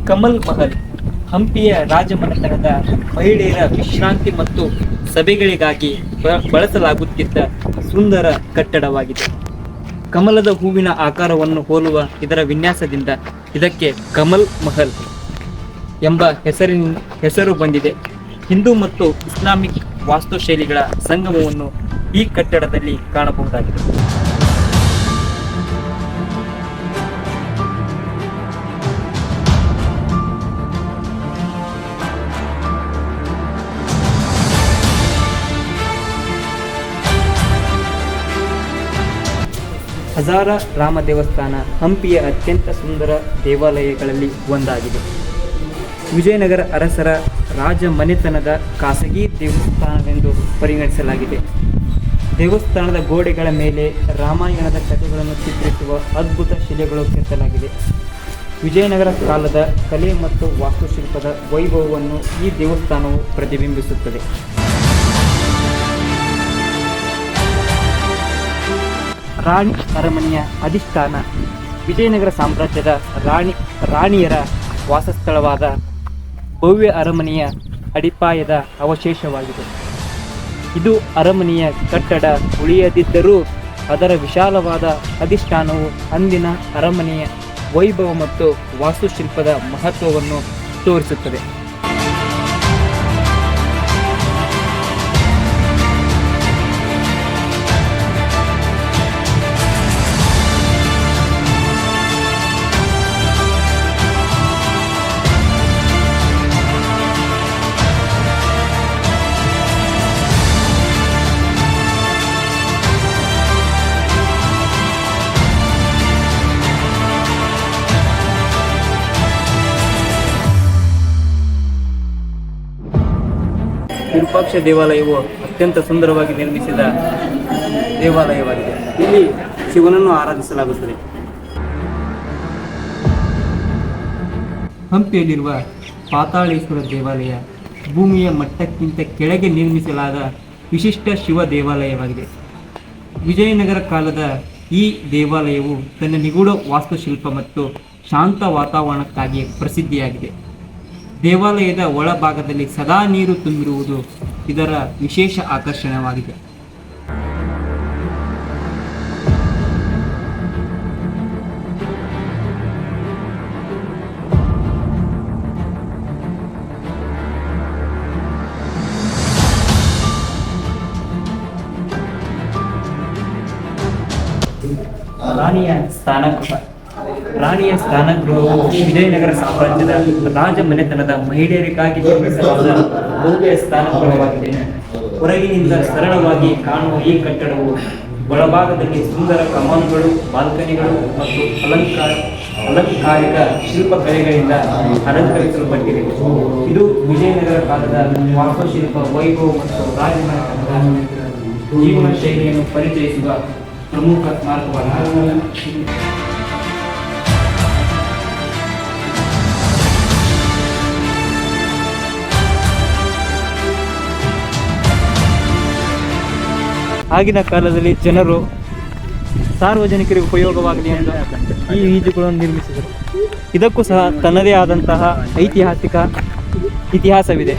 ಕಮಲ್ ಮಹಲ್ ಹಂಪಿಯ ರಾಜಮನೆತನದ ಮಹಿಳೆಯರ ವಿಶ್ರಾಂತಿ ಮತ್ತು ಸಭೆಗಳಿಗಾಗಿ ಬಳಸಲಾಗುತ್ತಿದ್ದ ಸುಂದರ ಕಟ್ಟಡವಾಗಿದೆ. ಕಮಲದ ಹೂವಿನ ಆಕಾರವನ್ನು ಹೋಲುವ ಇದರ ವಿನ್ಯಾಸದಿಂದ ಇದಕ್ಕೆ ಕಮಲ್ ಮಹಲ್ ಎಂಬ ಹೆಸರು ಬಂದಿದೆ. ಹಿಂದೂ ಮತ್ತು ಇಸ್ಲಾಮಿಕ್ ವಾಸ್ತುಶೈಲಿಗಳ ಸಂಗಮವನ್ನು ಈ ಕಟ್ಟಡದಲ್ಲಿ ಕಾಣಬಹುದಾಗಿದೆ. ಹಜಾರ ರಾಮ ದೇವಸ್ಥಾನ ಹಂಪಿಯ ಅತ್ಯಂತ ಸುಂದರ ದೇವಾಲಯಗಳಲ್ಲಿ ಒಂದಾಗಿದೆ. ವಿಜಯನಗರ ಅರಸರ ರಾಜಮನೆತನದ ಖಾಸಗಿ ದೇವಸ್ಥಾನವೆಂದು ಪರಿಗಣಿಸಲಾಗಿದೆ. ದೇವಸ್ಥಾನದ ಗೋಡೆಗಳ ಮೇಲೆ ರಾಮಾಯಣದ ಕಥೆಗಳನ್ನು ಚಿತ್ರಿಸುವ ಅದ್ಭುತ ಶಿಲೆಗಳು ಕೆತ್ತಲಾಗಿದೆ. ವಿಜಯನಗರ ಕಾಲದ ಕಲೆ ಮತ್ತು ವಾಸ್ತುಶಿಲ್ಪದ ವೈಭವವನ್ನು ಈ ದೇವಸ್ಥಾನವು ಪ್ರತಿಬಿಂಬಿಸುತ್ತದೆ. ರಾಣಿ ಅರಮನೆಯ ಅಧಿಷ್ಠಾನ ವಿಜಯನಗರ ಸಾಮ್ರಾಜ್ಯದ ರಾಣಿಯರ ವಾಸಸ್ಥಳವಾದ ಭವ್ಯ ಅರಮನೆಯ ಅಡಿಪಾಯದ ಅವಶೇಷವಾಗಿದೆ. ಇದು ಅರಮನೆಯ ಕಟ್ಟಡ ಉಳಿಯದಿದ್ದರೂ ಅದರ ವಿಶಾಲವಾದ ಅಧಿಷ್ಠಾನವು ಅಂದಿನ ಅರಮನೆಯ ವೈಭವ ಮತ್ತು ವಾಸ್ತುಶಿಲ್ಪದ ಮಹತ್ವವನ್ನು ತೋರಿಸುತ್ತದೆ. ವಿರೂಪಾಕ್ಷ ದೇವಾಲಯವು ಅತ್ಯಂತ ಸುಂದರವಾಗಿ ನಿರ್ಮಿಸಿದ ದೇವಾಲಯವಾಗಿದೆ. ಇಲ್ಲಿ ಶಿವನನ್ನು ಆರಾಧಿಸಲಾಗುತ್ತದೆ. ಹಂಪಿಯಲ್ಲಿರುವ ಪಾತಾಳೇಶ್ವರ ದೇವಾಲಯ ಭೂಮಿಯ ಮಟ್ಟಕ್ಕಿಂತ ಕೆಳಗೆ ನಿರ್ಮಿಸಲಾದ ವಿಶಿಷ್ಟ ಶಿವ ದೇವಾಲಯವಾಗಿದೆ. ವಿಜಯನಗರ ಕಾಲದ ಈ ದೇವಾಲಯವು ತನ್ನ ನಿಗೂಢ ವಾಸ್ತುಶಿಲ್ಪ ಮತ್ತು ಶಾಂತ ವಾತಾವರಣಕ್ಕಾಗಿ ಪ್ರಸಿದ್ಧಿಯಾಗಿದೆ. ದೇವಾಲಯದ ಒಳಭಾಗದಲ್ಲಿ ಸದಾ ನೀರು ತುಂಬಿರುವುದು ಇದರ ವಿಶೇಷ ಆಕರ್ಷಣವಾಗಿದೆ. ರಾಣಿಯ ಸ್ನಾನಗೃಹವು ವಿಜಯನಗರ ಸಾಮ್ರಾಜ್ಯದ ರಾಜಮನೆತನದ ಮಹಿಳೆಯರಿಗಾಗಿ ನಿರ್ಮಿಸಲಾದ ಭವ್ಯ ಸ್ನಾನಗೃಹವಾಗಿದೆ. ಹೊರಗಿನಿಂದ ಸರಳವಾಗಿ ಕಾಣುವ ಈ ಕಟ್ಟಡವು ಒಳಭಾಗದಲ್ಲಿ ಸುಂದರ ಕಮಾನುಗಳು, ಬಾಲ್ಕನಿಗಳು ಮತ್ತು ಅಲಂಕಾರಿಕ ಶಿಲ್ಪಕಲೆಗಳಿಂದ ಅಲಂಕರಿಸಲ್ಪಟ್ಟಿದೆ. ಇದು ವಿಜಯನಗರ ಕಾಲದ ವಾಸ್ತುಶಿಲ್ಪ ವೈಭವ ಮತ್ತು ರಾಜಮನೆತನದ ಜೀವನ ಶೈಲಿಯನ್ನು ಪರಿಚಯಿಸುವ ಪ್ರಮುಖ ಸ್ಮಾರಕವಾಗಿದೆ. ಆಗಿನ ಕಾಲದಲ್ಲಿ ಜನರು ಸಾರ್ವಜನಿಕರಿಗೆ ಉಪಯೋಗವಾಗಲಿ ಎಂದು ಈ ಈಜುಗಳನ್ನು ನಿರ್ಮಿಸಿದರು. ಇದಕ್ಕೂ ಸಹ ತನ್ನದೇ ಆದಂತಹ ಐತಿಹಾಸಿಕ ಇತಿಹಾಸವಿದೆ.